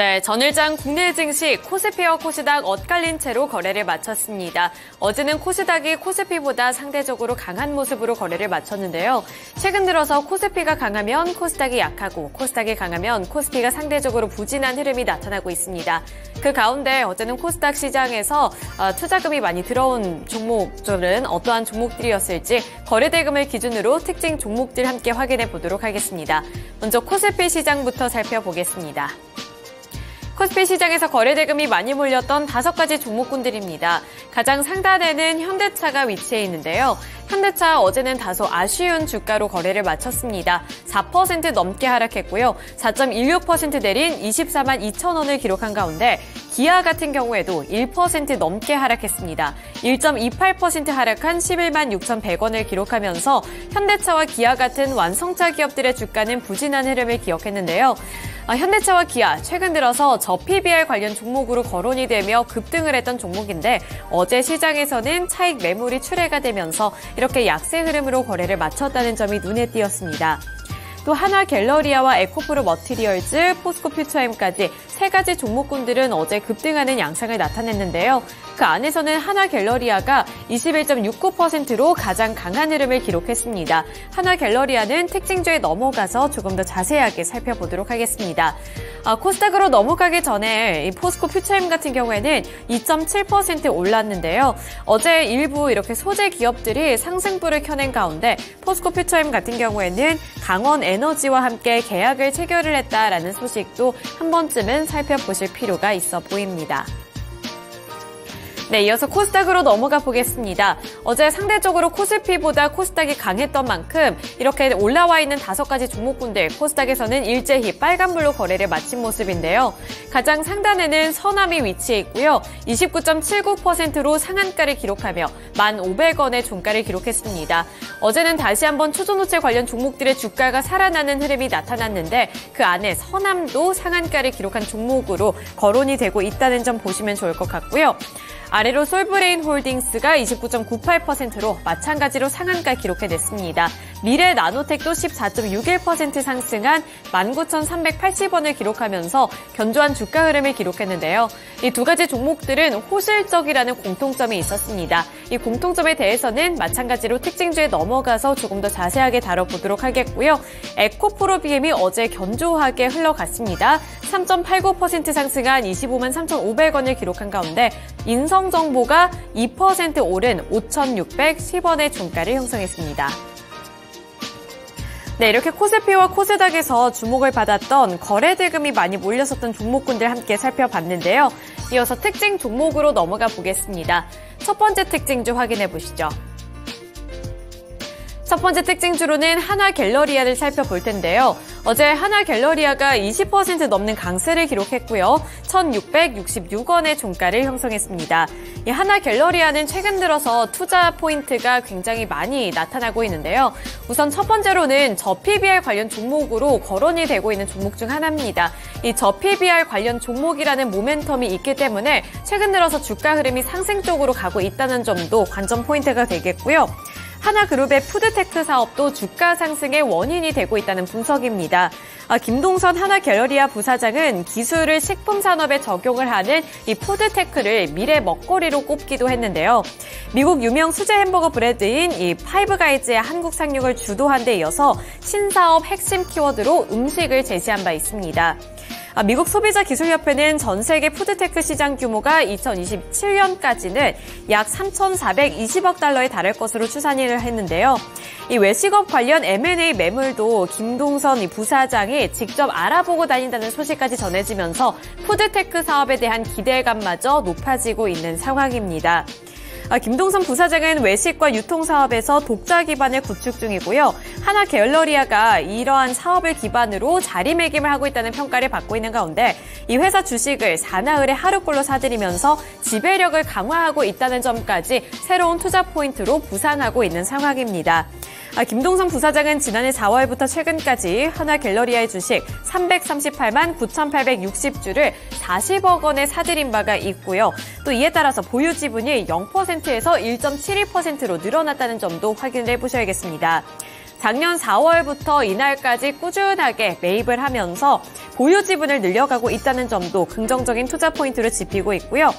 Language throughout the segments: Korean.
네, 전일장 국내 증시 코스피와 코스닥 엇갈린 채로 거래를 마쳤습니다. 어제는 코스닥이 코스피보다 상대적으로 강한 모습으로 거래를 마쳤는데요. 최근 들어서 코스피가 강하면 코스닥이 약하고 코스닥이 강하면 코스피가 상대적으로 부진한 흐름이 나타나고 있습니다. 그 가운데 어제는 코스닥 시장에서 투자금이 많이 들어온 종목들은 어떠한 종목들이었을지 거래대금을 기준으로 특징 종목들 함께 확인해 보도록 하겠습니다. 먼저 코스피 시장부터 살펴보겠습니다. 코스피 시장에서 거래대금이 많이 몰렸던 5가지 종목군들입니다. 가장 상단에는 현대차가 위치해 있는데요. 현대차 어제는 다소 아쉬운 주가로 거래를 마쳤습니다. 4% 넘게 하락했고요. 4.16% 내린 24만 2천 원을 기록한 가운데 기아 같은 경우에도 1% 넘게 하락했습니다. 1.28% 하락한 11만 6,100원을 기록하면서 현대차와 기아 같은 완성차 기업들의 주가는 부진한 흐름을 기록했는데요. 현대차와 기아, 최근 들어서 저PBR 관련 종목으로 거론이 되며 급등을 했던 종목인데 어제 시장에서는 차익 매물이 출회가 되면서 이렇게 약세 흐름으로 거래를 마쳤다는 점이 눈에 띄었습니다. 또 하나갤러리아와 에코프로 머티리얼즈, 포스코퓨처엠까지 3가지 종목군들은 어제 급등하는 양상을 나타냈는데요. 그 안에서는 하나갤러리아가 21.69%로 가장 강한 흐름을 기록했습니다. 하나갤러리아는 특징주에 넘어가서 조금 더 자세하게 살펴보도록 하겠습니다. 코스닥으로 넘어가기 전에 포스코퓨처엠 같은 경우에는 2.7% 올랐는데요. 어제 일부 이렇게 소재 기업들이 상승부를 켜낸 가운데 포스코퓨처엠 같은 경우에는 강원 에너지와 함께 계약을 체결을 했다라는 소식도 한 번쯤은 살펴보실 필요가 있어 보입니다. 네, 이어서 코스닥으로 넘어가 보겠습니다. 어제 상대적으로 코스피보다 코스닥이 강했던 만큼 이렇게 올라와 있는 5가지 종목군들 코스닥에서는 일제히 빨간불로 거래를 마친 모습인데요. 가장 상단에는 서남이 위치해 있고요. 29.79%로 상한가를 기록하며 1,500원의 종가를 기록했습니다. 어제는 다시 한번 초전호체 관련 종목들의 주가가 살아나는 흐름이 나타났는데 그 안에 서남도 상한가를 기록한 종목으로 거론이 되고 있다는 점 보시면 좋을 것 같고요. 아래로 솔브레인 홀딩스가 29.98%로 마찬가지로 상한가 기록해냈습니다. 미래 나노텍도 14.61% 상승한 19,380원을 기록하면서 견조한 주가 흐름을 기록했는데요. 이 2가지 종목들은 호실적이라는 공통점이 있었습니다. 이 공통점에 대해서는 마찬가지로 특징주에 넘어가서 조금 더 자세하게 다뤄보도록 하겠고요. 에코프로 BM이 어제 견조하게 흘러갔습니다. 3.89% 상승한 25만 3,500원을 기록한 가운데 인성정보가 2% 오른 5,610원의 종가를 형성했습니다. 네, 이렇게 코스피와 코스닥에서 주목을 받았던 거래대금이 많이 몰렸었던 종목군들 함께 살펴봤는데요. 이어서 특징 종목으로 넘어가 보겠습니다. 첫 번째 특징주 확인해 보시죠. 첫 번째 특징주로는 하나갤러리아를 살펴볼 텐데요. 어제 하나갤러리아가 20% 넘는 강세를 기록했고요. 1,666원의 종가를 형성했습니다. 이 하나갤러리아는 최근 들어서 투자 포인트가 굉장히 많이 나타나고 있는데요. 우선 첫 번째로는 저PBR 관련 종목으로 거론이 되고 있는 종목 중 하나입니다. 이 저PBR 관련 종목이라는 모멘텀이 있기 때문에 최근 들어서 주가 흐름이 상승 쪽으로 가고 있다는 점도 관전 포인트가 되겠고요. 하나그룹의 푸드테크 사업도 주가 상승의 원인이 되고 있다는 분석입니다. 김동선 하나갤러리아 부사장은 기술을 식품 산업에 적용을 하는 이 푸드테크를 미래 먹거리로 꼽기도 했는데요. 미국 유명 수제 햄버거 브랜드인 이 파이브가이즈의 한국 상륙을 주도한 데 이어서 신사업 핵심 키워드로 음식을 제시한 바 있습니다. 미국 소비자기술협회는 전 세계 푸드테크 시장 규모가 2027년까지는 약 3,420억 달러에 달할 것으로 추산을 했는데요. 이 외식업 관련 M&A 매물도 김동선 부사장이 직접 알아보고 다닌다는 소식까지 전해지면서 푸드테크 사업에 대한 기대감마저 높아지고 있는 상황입니다. 김동선 부사장은 외식과 유통 사업에서 독자 기반을 구축 중이고요. 하나갤러리아가 이러한 사업을 기반으로 자리매김을 하고 있다는 평가를 받고 있는 가운데 이 회사 주식을 사나흘에 하루꼴로 사들이면서 지배력을 강화하고 있다는 점까지 새로운 투자 포인트로 부상하고 있는 상황입니다. 김동선 부사장은 지난해 4월부터 최근까지 하나갤러리아의 주식 338만 9,860주를 40억 원에 사들인 바가 있고요. 또 이에 따라서 보유 지분이 0%에서 1.72%로 늘어났다는 점도 확인을 해보셔야겠습니다. 작년 4월부터 이날까지 꾸준하게 매입을 하면서 보유 지분을 늘려가고 있다는 점도 긍정적인 투자 포인트로 짚히고 있고요.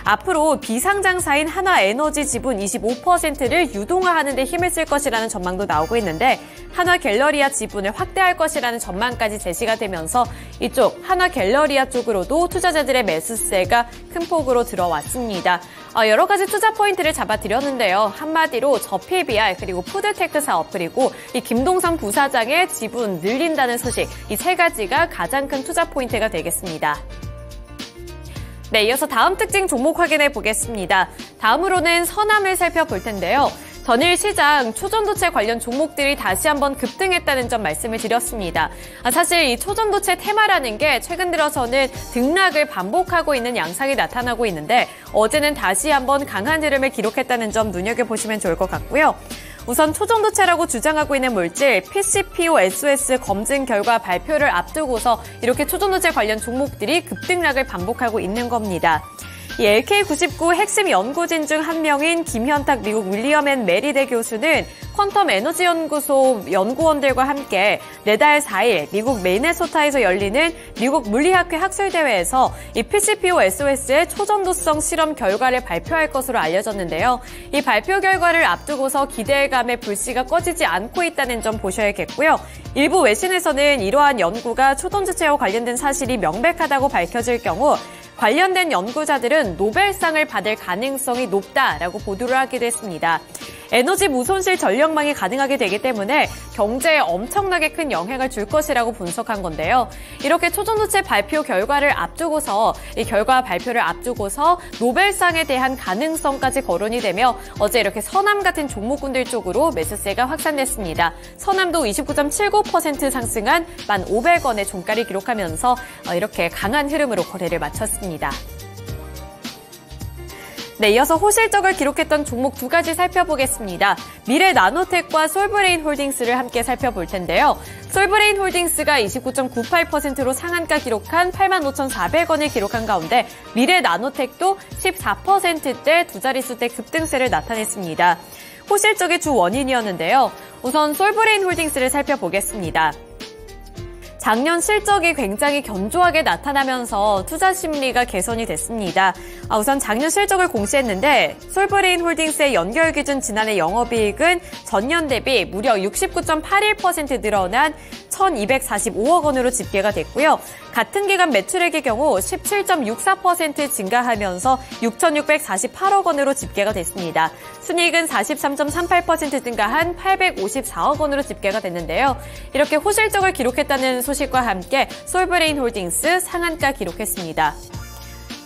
앞으로 비상장사인 한화에너지 지분 25%를 유동화하는 데 힘을 쓸 것이라는 전망도 나오고 있는데 한화갤러리아 지분을 확대할 것이라는 전망까지 제시가 되면서 이쪽 한화갤러리아 쪽으로도 투자자들의 매수세가 큰 폭으로 들어왔습니다. 여러 가지 투자 포인트를 잡아드렸는데요. 한마디로 저PBR 그리고 푸드테크 사업 그리고 이 김동선 부사장의 지분 늘린다는 소식 이 세 가지가 가장 큰 투자 포인트가 되겠습니다. 네, 이어서 다음 특징 종목 확인해 보겠습니다. 다음으로는 서남을 살펴볼 텐데요. 전일 시장 초전도체 관련 종목들이 다시 한번 급등했다는 점 말씀을 드렸습니다. 사실 이 초전도체 테마라는 게 최근 들어서는 등락을 반복하고 있는 양상이 나타나고 있는데 어제는 다시 한번 강한 흐름을 기록했다는 점 눈여겨보시면 좋을 것 같고요. 우선 초전도체라고 주장하고 있는 물질 PCPOSOS 검증 결과 발표를 앞두고서 이렇게 초전도체 관련 종목들이 급등락을 반복하고 있는 겁니다. 이 LK99 핵심 연구진 중 한 명인 김현탁 미국 윌리엄 앤 메리대 교수는 퀀텀 에너지 연구소 연구원들과 함께 내달 4일 미국 미네소타에서 열리는 미국 물리학회 학술대회에서 이 PCPOSOS의 초전도성 실험 결과를 발표할 것으로 알려졌는데요. 이 발표 결과를 앞두고서 기대감의 불씨가 꺼지지 않고 있다는 점 보셔야겠고요. 일부 외신에서는 이러한 연구가 초전도체와 관련된 사실이 명백하다고 밝혀질 경우 관련된 연구자들은 노벨상을 받을 가능성이 높다라고 보도를 하기도 했습니다. 에너지 무손실 전력망이 가능하게 되기 때문에 경제에 엄청나게 큰 영향을 줄 것이라고 분석한 건데요. 이렇게 초전도체 발표 결과를 앞두고서 이 결과 발표를 앞두고서 노벨상에 대한 가능성까지 거론이 되며 어제 이렇게 서남 같은 종목군들 쪽으로 매수세가 확산됐습니다. 서남도 29.79% 상승한 1,500원의 종가를 기록하면서 이렇게 강한 흐름으로 거래를 마쳤습니다. 네, 이어서 호실적을 기록했던 종목 두 가지 살펴보겠습니다. 미래나노텍과 솔브레인 홀딩스를 함께 살펴볼 텐데요. 솔브레인 홀딩스가 29.98%로 상한가 기록한 85,400원을 기록한 가운데 미래나노텍도 14%대 두 자릿수대 급등세를 나타냈습니다. 호실적의 주 원인이었는데요. 우선 솔브레인 홀딩스를 살펴보겠습니다. 작년 실적이 굉장히 견조하게 나타나면서 투자 심리가 개선이 됐습니다. 우선 작년 실적을 공시했는데 솔브레인 홀딩스의 연결 기준 지난해 영업이익은 전년 대비 무려 69.81% 늘어난 1,245억 원으로 집계가 됐고요. 같은 기간 매출액의 경우 17.64% 증가하면서 6,648억 원으로 집계가 됐습니다. 순이익은 43.38% 증가한 854억 원으로 집계가 됐는데요. 이렇게 호실적을 기록했다는 소식과 함께 솔브레인 홀딩스 상한가 기록했습니다.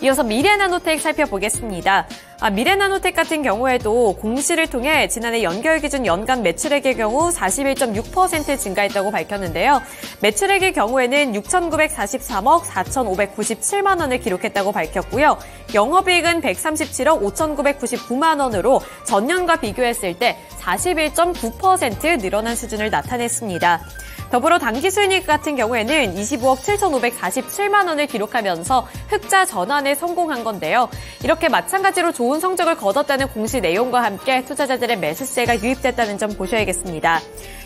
이어서 미래나노텍 살펴보겠습니다. 미래나노텍 같은 경우에도 공시를 통해 지난해 연결 기준 연간 매출액의 경우 41.6% 증가했다고 밝혔는데요. 매출액의 경우에는 6,943억 4,597만 원을 기록했다고 밝혔고요. 영업이익은 137억 5,999만 원으로 전년과 비교했을 때 41.9% 늘어난 수준을 나타냈습니다. 더불어 당기순이익 같은 경우에는 25억 7,547만 원을 기록하면서 흑자 전환에 성공한 건데요. 이렇게 마찬가지로 좋은 성적을 거뒀다는 공시 내용과 함께 투자자들의 매수세가 유입됐다는 점 보셔야겠습니다.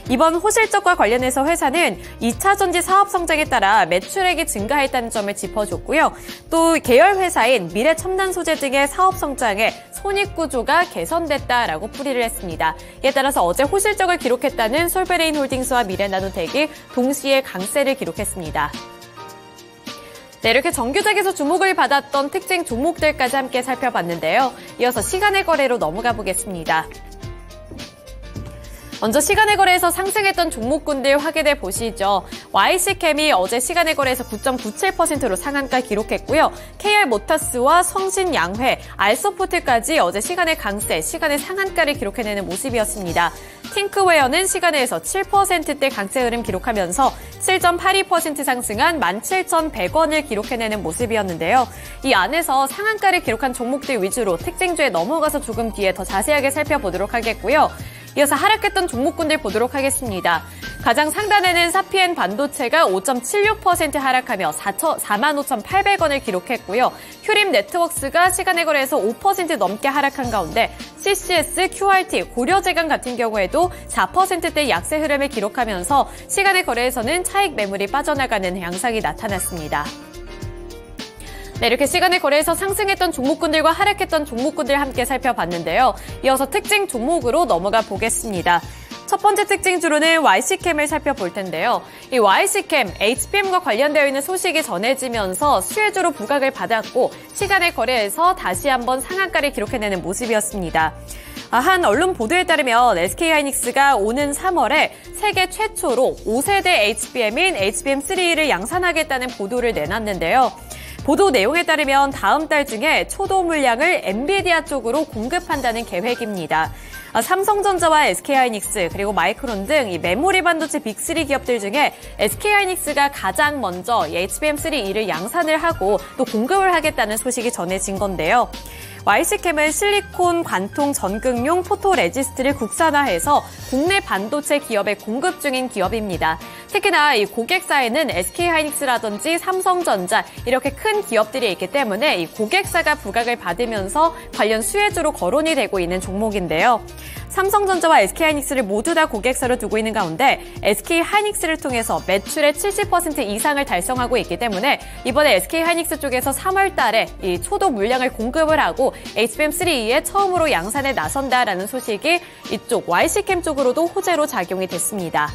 이번 호실적과 관련해서 회사는 2차 전지 사업 성장에 따라 매출액이 증가했다는 점을 짚어줬고요. 또 계열 회사인 미래첨단소재 등의 사업 성장에 손익구조가 개선됐다라고 풀이를 했습니다. 이에 따라서 어제 호실적을 기록했다는 솔브레인 홀딩스와 미래나노텍이 동시에 강세를 기록했습니다. 네, 이렇게 정규작에서 주목을 받았던 특징 종목들까지 함께 살펴봤는데요. 이어서 시간의 거래로 넘어가 보겠습니다. 먼저 시간의 거래에서 상승했던 종목군들 확인해 보시죠. YC캠이 어제 시간의 거래에서 9.97%로 상한가 기록했고요. KR모터스와 성신양회, 알소프트까지 어제 시간의 강세, 시간의 상한가를 기록해내는 모습이었습니다. 팅크웨어는 시간에서 7%대 강세 흐름 기록하면서 7.82% 상승한 17,100원을 기록해내는 모습이었는데요. 이 안에서 상한가를 기록한 종목들 위주로 특징주에 넘어가서 조금 뒤에 더 자세하게 살펴보도록 하겠고요. 이어서 하락했던 종목군들 보도록 하겠습니다. 가장 상단에는 사피엔 반도체가 5.76% 하락하며 45,800원을 기록했고요. 휴림 네트워크스가 시간의 거래에서 5% 넘게 하락한 가운데 CCS, QRT, 고려제강 같은 경우에도 4%대 약세 흐름을 기록하면서 시간의 거래에서는 차익 매물이 빠져나가는 양상이 나타났습니다. 네, 이렇게 시간의 거래에서 상승했던 종목군들과 하락했던 종목군들 함께 살펴봤는데요. 이어서 특징 종목으로 넘어가 보겠습니다. 첫 번째 특징주로는 YC캠을 살펴볼 텐데요. 이 YC캠, HBM과 관련되어 있는 소식이 전해지면서 수혜주로 부각을 받았고 시간의 거래에서 다시 한번 상한가를 기록해내는 모습이었습니다. 한 언론 보도에 따르면 SK하이닉스가 오는 3월에 세계 최초로 5세대 HBM인 HBM3를 양산하겠다는 보도를 내놨는데요. 보도 내용에 따르면 다음 달 중에 초도 물량을 엔비디아 쪽으로 공급한다는 계획입니다. 삼성전자와 SK하이닉스 그리고 마이크론 등 이 메모리 반도체 빅3 기업들 중에 SK하이닉스가 가장 먼저 HBM3E를 양산을 하고 또 공급을 하겠다는 소식이 전해진 건데요. YC캠은 실리콘 관통 전극용 포토레지스트를 국산화해서 국내 반도체 기업에 공급 중인 기업입니다. 특히나 이 고객사에는 SK하이닉스라든지 삼성전자 이렇게 큰 기업들이 있기 때문에 이 고객사가 부각을 받으면서 관련 수혜주로 거론이 되고 있는 종목인데요. 삼성전자와 SK하이닉스를 모두 다 고객사로 두고 있는 가운데 SK하이닉스를 통해서 매출의 70% 이상을 달성하고 있기 때문에 이번에 SK하이닉스 쪽에서 3월 달에 이 초도 물량을 공급을 하고 HBM3E에 처음으로 양산에 나선다라는 소식이 이쪽 YC캠 쪽으로도 호재로 작용이 됐습니다.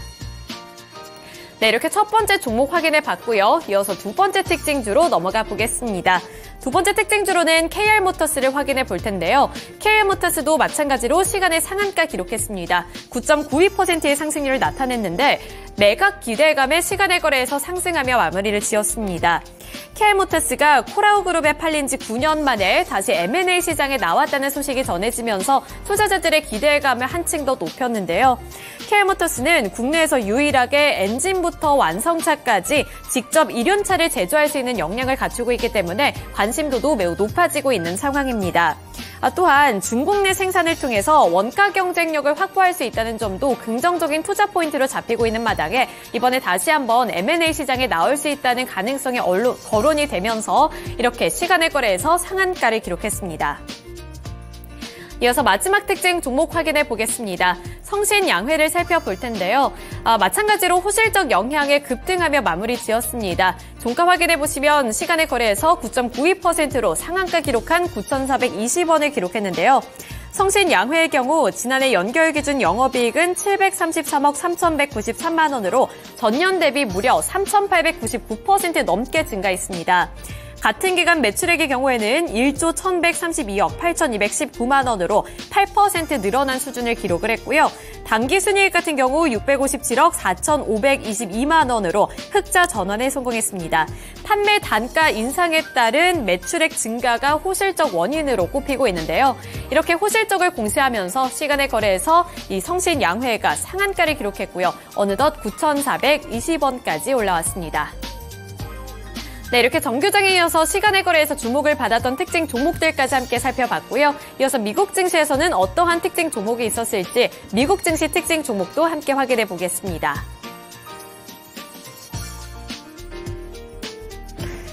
네, 이렇게 첫 번째 종목 확인해 봤고요. 이어서 두 번째 특징주로 넘어가 보겠습니다. 두 번째 특징주로는 KR모터스를 확인해 볼 텐데요. KR모터스도 마찬가지로 시간의 상한가 기록했습니다. 9.92%의 상승률을 나타냈는데 매각 기대감에 시간의 거래에서 상승하며 마무리를 지었습니다. KR모터스가 코라우 그룹에 팔린 지 9년 만에 다시 M&A 시장에 나왔다는 소식이 전해지면서 투자자들의 기대감을 한층 더 높였는데요. KR모터스는 국내에서 유일하게 엔진부터 완성차까지 직접 일륜차를 제조할 수 있는 역량을 갖추고 있기 때문에 관심도도 매우 높아지고 있는 상황입니다. 또한 중국 내 생산을 통해서 원가 경쟁력을 확보할 수 있다는 점도 긍정적인 투자 포인트로 잡히고 있는 마당에 이번에 다시 한번 M&A 시장에 나올 수 있다는 가능성이 거론이 되면서 이렇게 시간의 거래에서 상한가를 기록했습니다. 이어서 마지막 특징 종목 확인해 보겠습니다. 성신양회를 살펴볼 텐데요. 마찬가지로 호실적 영향에 급등하며 마무리 지었습니다. 종가 확인해 보시면 시간의 거래에서 9.92%로 상한가 기록한 9,420원을 기록했는데요. 성신양회의 경우 지난해 연결 기준 영업이익은 733억 3,193만 원으로 전년 대비 무려 3,899% 넘게 증가했습니다. 같은 기간 매출액의 경우에는 1조 1,132억 8,219만 원으로 8% 늘어난 수준을 기록을 했고요. 당기 순이익 같은 경우 657억 4,522만 원으로 흑자 전환에 성공했습니다. 판매 단가 인상에 따른 매출액 증가가 호실적 원인으로 꼽히고 있는데요. 이렇게 호실적을 공시하면서 시간의 거래에서 이 성신양회가 상한가를 기록했고요. 어느덧 9,420원까지 올라왔습니다. 네, 이렇게 정규장에 이어서 시간의 거래에서 주목을 받았던 특징 종목들까지 함께 살펴봤고요. 이어서 미국 증시에서는 어떠한 특징 종목이 있었을지 미국 증시 특징 종목도 함께 확인해 보겠습니다.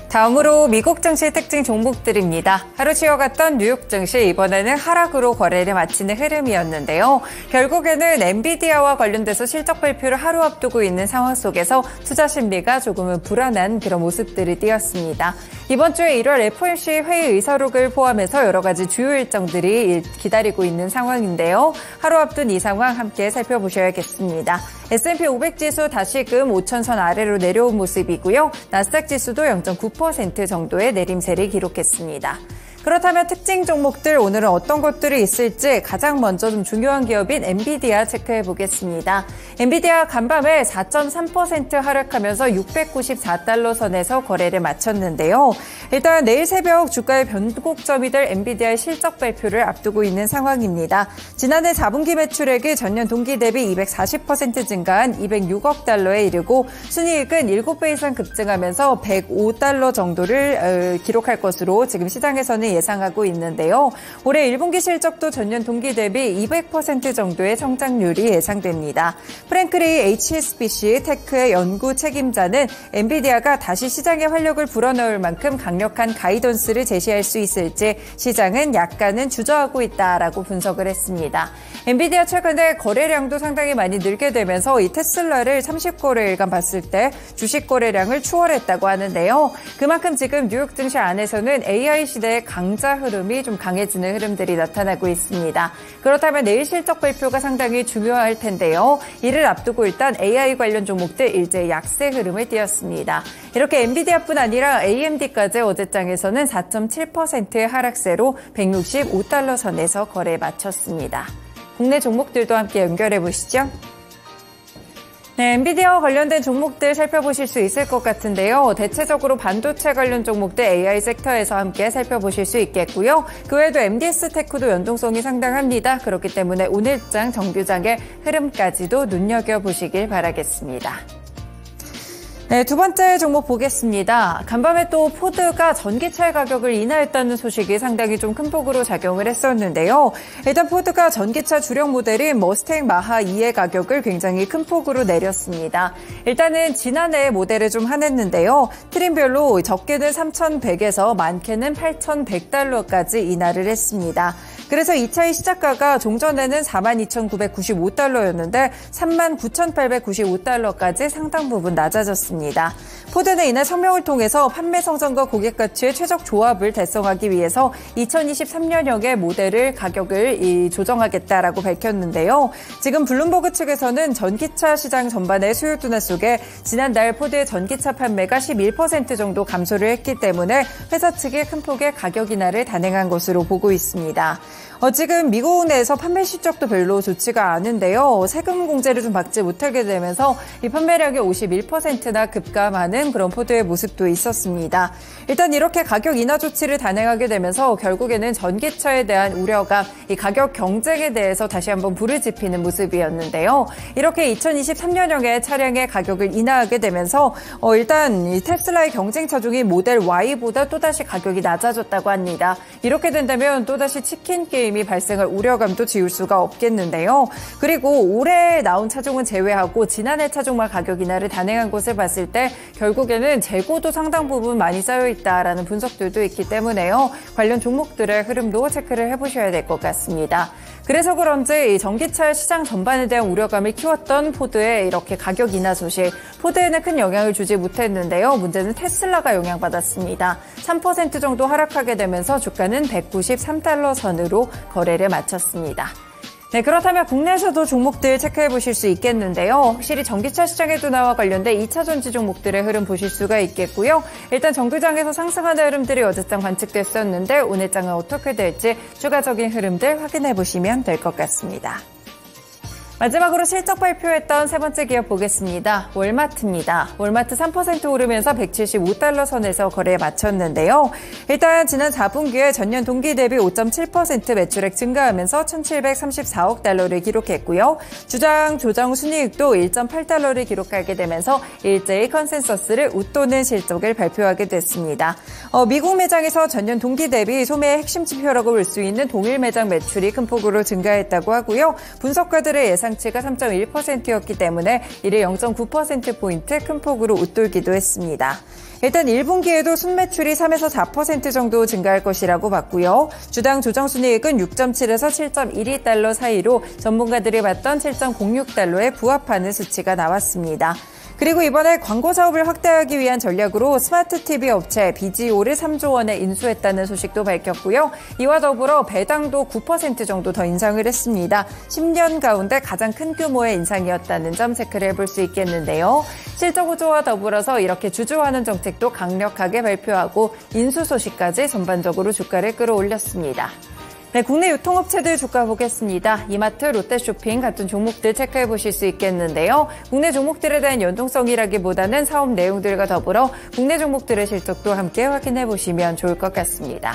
다음으로 미국 증시 특징 종목들입니다. 하루 쉬어갔던 뉴욕 증시 이번에는 하락으로 거래를 마치는 흐름이었는데요. 결국에는 엔비디아와 관련돼서 실적 발표를 하루 앞두고 있는 상황 속에서 투자 심리가 조금은 불안한 그런 모습들을 띄었습니다. 이번 주에 1월 FOMC 회의 의사록을 포함해서 여러 가지 주요 일정들이 기다리고 있는 상황인데요. 하루 앞둔 이 상황 함께 살펴보셔야겠습니다. S&P 500 지수 다시금 5,000선 아래로 내려온 모습이고요. 나스닥 지수도 0.9% 정도의 내림세를 기록했습니다. 그렇다면 특징 종목들 오늘은 어떤 것들이 있을지 가장 먼저 좀 중요한 기업인 엔비디아 체크해 보겠습니다. 엔비디아 간밤에 4.3% 하락하면서 694달러 선에서 거래를 마쳤는데요. 일단 내일 새벽 주가의 변곡점이 될 엔비디아의 실적 발표를 앞두고 있는 상황입니다. 지난해 4분기 매출액이 전년 동기 대비 240% 증가한 206억 달러에 이르고 순이익은 7배 이상 급증하면서 105달러 정도를 기록할 것으로 지금 시장에서는 예상하고 있는데요. 올해 1분기 실적도 전년 동기 대비 200% 정도의 성장률이 예상됩니다. 프랭크 레이 HSBC 테크의 연구 책임자는 엔비디아가 다시 시장에 활력을 불어넣을 만큼 강력한 가이던스를 제시할 수 있을지 시장은 약간은 주저하고 있다라고 분석을 했습니다. 엔비디아 최근에 거래량도 상당히 많이 늘게 되면서 이 테슬라를 30거래일간 봤을 때 주식 거래량을 추월했다고 하는데요. 그만큼 지금 뉴욕 증시 안에서는 AI 시대의 강자 흐름이 좀 강해지는 흐름들이 나타나고 있습니다. 그렇다면 내일 실적 발표가 상당히 중요할 텐데요. 이를 앞두고 일단 AI 관련 종목들 일제 약세 흐름을 띄었습니다. 이렇게 엔비디아뿐 아니라 AMD까지 어제장에서는 4.7%의 하락세로 165달러 선에서 거래 마쳤습니다. 국내 종목들도 함께 연결해 보시죠. 네, 엔비디아와 관련된 종목들 살펴보실 수 있을 것 같은데요. 대체적으로 반도체 관련 종목들 AI 섹터에서 함께 살펴보실 수 있겠고요. 그 외에도 MDS 테크도 연동성이 상당합니다. 그렇기 때문에 오늘장 정규장의 흐름까지도 눈여겨보시길 바라겠습니다. 네, 두 번째 종목 보겠습니다. 간밤에 또 포드가 전기차 가격을 인하했다는 소식이 상당히 좀 큰 폭으로 작용을 했었는데요. 일단 포드가 전기차 주력 모델인 머스탱 마하 2의 가격을 굉장히 큰 폭으로 내렸습니다. 일단은 지난해 모델을 좀 한했는데요. 트림별로 적게는 3,100에서 많게는 8,100달러까지 인하를 했습니다. 그래서 이 차의 시작가가 종전에는 42,995달러였는데 39,895달러까지 상당 부분 낮아졌습니다. 포드는 이날 성명을 통해서 판매 성장과 고객 가치의 최적 조합을 달성하기 위해서 2023년형의 모델을 가격을 조정하겠다라고 밝혔는데요. 지금 블룸버그 측에서는 전기차 시장 전반의 수요 둔화 속에 지난달 포드의 전기차 판매가 11% 정도 감소를 했기 때문에 회사 측이 큰 폭의 가격 인하를 단행한 것으로 보고 있습니다. 지금 미국 내에서 판매 실적도 별로 좋지가 않은데요. 세금 공제를 좀 받지 못하게 되면서 이 판매량이 51%나 급감하는 그런 포드의 모습도 있었습니다. 일단 이렇게 가격 인하 조치를 단행하게 되면서 결국에는 전기차에 대한 우려가 이 가격 경쟁에 대해서 다시 한번 불을 지피는 모습이었는데요. 이렇게 2023년형의 차량의 가격을 인하하게 되면서 일단 이 테슬라의 경쟁차 중인 모델 Y보다 또다시 가격이 낮아졌다고 합니다. 이렇게 된다면 또다시 치킨 게임이 발생할 우려감도 지울 수가 없겠는데요. 그리고 올해 나온 차종은 제외하고 지난해 차종만 가격 인하를 단행한 것을 봤을 때 결국에는 재고도 상당 부분 많이 쌓여있다라는 분석들도 있기 때문에요. 관련 종목들의 흐름도 체크를 해보셔야 될 것 같습니다. 그래서 그런지 이 전기차 시장 전반에 대한 우려감을 키웠던 포드의 이렇게 가격 인하 소식, 포드에는 큰 영향을 주지 못했는데요. 문제는 테슬라가 영향받았습니다. 3% 정도 하락하게 되면서 주가는 193달러 선으로 거래를 마쳤습니다. 네, 그렇다면 국내에서도 종목들 체크해 보실 수 있겠는데요. 확실히 전기차 시장의 둔화와 관련된 2차 전지 종목들의 흐름 보실 수가 있겠고요. 일단 정규장에서 상승하는 흐름들이 어제장 관측됐었는데 오늘장은 어떻게 될지 추가적인 흐름들 확인해 보시면 될 것 같습니다. 마지막으로 실적 발표했던 세 번째 기업 보겠습니다. 월마트입니다. 월마트 3% 오르면서 175달러 선에서 거래에 마쳤는데요. 일단 지난 4분기에 전년 동기 대비 5.7% 매출액 증가하면서 1,734억 달러를 기록했고요. 주당 조정 순이익도 1.8달러를 기록하게 되면서 일제히 컨센서스를 웃도는 실적을 발표하게 됐습니다. 미국 매장에서 전년 동기 대비 소매의 핵심 지표라고 볼 수 있는 동일 매장 매출이 큰 폭으로 증가했다고 하고요. 분석가들의 예상치가 3.1%였기 때문에 이를 0.9%포인트 큰 폭으로 웃돌기도 했습니다. 일단 1분기에도 순매출이 3에서 4% 정도 증가할 것이라고 봤고요. 주당 조정순이익은 6.7에서 7.12달러 사이로 전문가들이 봤던 7.06달러에 부합하는 수치가 나왔습니다. 그리고 이번에 광고 사업을 확대하기 위한 전략으로 스마트 TV 업체 BGO를 3조 원에 인수했다는 소식도 밝혔고요. 이와 더불어 배당도 9% 정도 더 인상을 했습니다. 10년 가운데 가장 큰 규모의 인상이었다는 점 체크를 해볼 수 있겠는데요. 실적 호조와 더불어서 이렇게 주주환원 정책도 강력하게 발표하고 인수 소식까지 전반적으로 주가를 끌어올렸습니다. 네, 국내 유통업체들 주가 보겠습니다. 이마트, 롯데쇼핑 같은 종목들 체크해 보실 수 있겠는데요. 국내 종목들에 대한 연동성이라기보다는 사업 내용들과 더불어 국내 종목들의 실적도 함께 확인해 보시면 좋을 것 같습니다.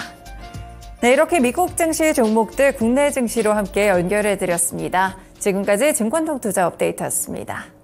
네, 이렇게 미국 증시 종목들 국내 증시로 함께 연결해 드렸습니다. 지금까지 증권통투자 업데이트였습니다.